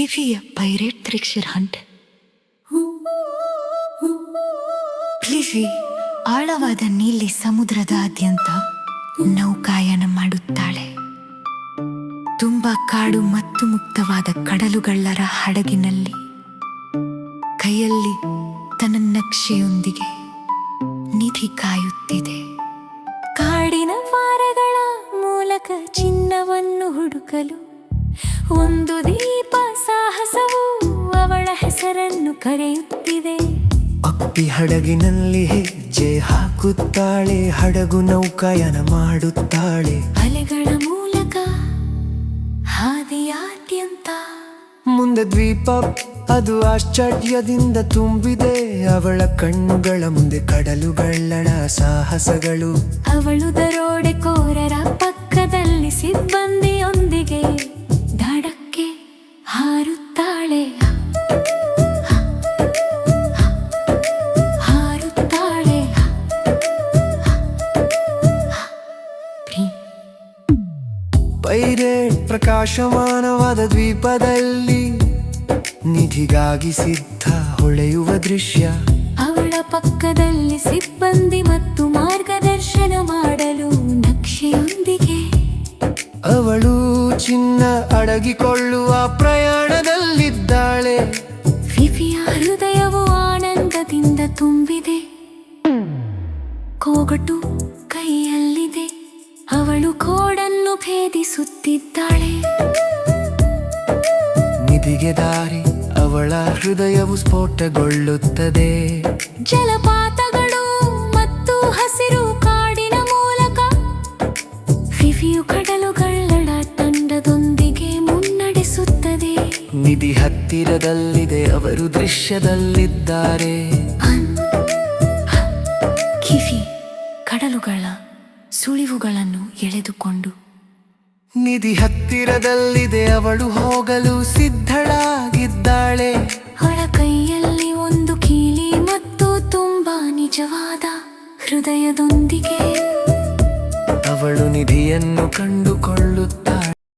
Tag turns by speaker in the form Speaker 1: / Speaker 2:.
Speaker 1: ಫಿಫಿಯ pirate treasure Hunt. Fifi ಆಳವಾದ ನೀಲಿ ಸಮುದ್ರದಾದ್ಯಂತ ನೌಕಾಯನ ಮಾಡುತ್ತಾಳೆ. ತುಂಬಾ ಕಾಡು ಮತ್ತು ಮುಕ್ತವಾದ ಕಡಲುಗಳ್ಳರ ಹಡಗಿನಲ್ಲಿ ಕೈಯಲ್ಲಿ ತನ್ನ ನಕ್ಷೆಯೊಂದಿಗೆ ನಿಧಿ ಕಾಯುತ್ತಿದೆ. ಕಾಡಿನ ಮಾರಗಳ ಮೂಲಕ ಚಿನ್ನವನ್ನು ಹುಡುಕಲು ಒಂದು ದೀಪ ಸಾಹಸವು ಅವಳ ಹೆಸರನ್ನು ಕರೆಯುತ್ತಿದೆ.
Speaker 2: ಅಪ್ಪಿ ಹಡಗಿನಲ್ಲಿ ಹೆಜ್ಜೆ ಹಾಕುತ್ತಾಳೆ, ಹಡಗು ನೌಕಾಯನ ಮಾಡುತ್ತಾಳೆ.
Speaker 1: ಅಲೆಗಳ ಮೂಲಕ ಹಾದಿಯಾದ್ಯಂತ
Speaker 2: ಮುಂದೆ ದ್ವೀಪ, ಅದು ಆಶ್ಚರ್ಯದಿಂದ ತುಂಬಿದೆ. ಅವಳ ಕಣ್ಣುಗಳ ಮುಂದೆ ಕಡಲುಗಳ್ಳರ ಸಾಹಸಗಳು.
Speaker 1: ಅವಳು ದರೋಡೆಕೋರರ ಪಕ್ಕದಲ್ಲಿ ಸಿಬ್ಬಂದಿಯೊಂದಿಗೆ ದಡಕ್ಕೆ ಹಾರುತ್ತಾಳೆ.
Speaker 2: ಪೈರೇಟ್ ಪ್ರಕಾಶಮಾನವಾದ ದ್ವೀಪದಲ್ಲಿ ನಿಧಿಗಾಗಿ ಸಿದ್ಧ ಹೊಳೆಯುವ ದೃಶ್ಯ.
Speaker 1: ಅವಳ ಪಕ್ಕದಲ್ಲಿ ಸಿಬ್ಬಂದಿ ಮತ್ತು ಮಾರ್ಗದರ್ಶನ ಮಾಡಲು ನಕ್ಷೆಯೊಂದಿಗೆ.
Speaker 2: ಅವಳು ಚಿನ್ನ ಅಡಗಿಕೊಳ್ಳುವ ಪ್ರಯಾಣದಲ್ಲಿದ್ದಾಳೆ.
Speaker 1: ಫಿಫಿಯ ಹೃದಯವು ಆನಂದದಿಂದ ತುಂಬಿದೆ. ಕೋಗಟು ಕೈಯಲ್ಲಿದೆ. ಅವಳು ಕೋಡನ್ನು ಭೇದಿಸುತ್ತಿದ್ದಾಳೆ.
Speaker 2: ನಿಧಿಗೆ ದಾರಿ, ಅವಳ ಹೃದಯವು ಸ್ಫೋಟಗೊಳ್ಳುತ್ತದೆ.
Speaker 1: ಜಲಪಾತಗಳು ಮತ್ತು ಹಸಿರು ಕಾಡಿನ ಮೂಲಕ ಫಿಫಿಯು ಕಡಲುಗಳ್ಳರ ತಂಡದೊಂದಿಗೆ ಮುನ್ನಡೆಸುತ್ತದೆ.
Speaker 2: ನಿಧಿ ಹತ್ತಿರದಲ್ಲಿದೆ, ಅವರು ದೃಶ್ಯದಲ್ಲಿದ್ದಾರೆ.
Speaker 1: ಫಿಫಿ ಕಡಲುಗಳ ಸುಳಿವುಗಳನ್ನು ಎಳೆದುಕೊಂಡು
Speaker 2: ನಿಧಿ ಹತ್ತಿರದಲ್ಲಿದೆ, ಅವಳು ಹೋಗಲು ಸಿದ್ಧಳಾಗಿದ್ದಾಳೆ.
Speaker 1: ಅವಳ ಕೈಯಲ್ಲಿ ಒಂದು ಕೀಲಿ ಮತ್ತು ತುಂಬಾ ನಿಜವಾದ ಹೃದಯದೊಂದಿಗೆ
Speaker 2: ಅವಳು ನಿಧಿಯನ್ನು ಕಂಡುಕೊಳ್ಳುತ್ತಾಳೆ.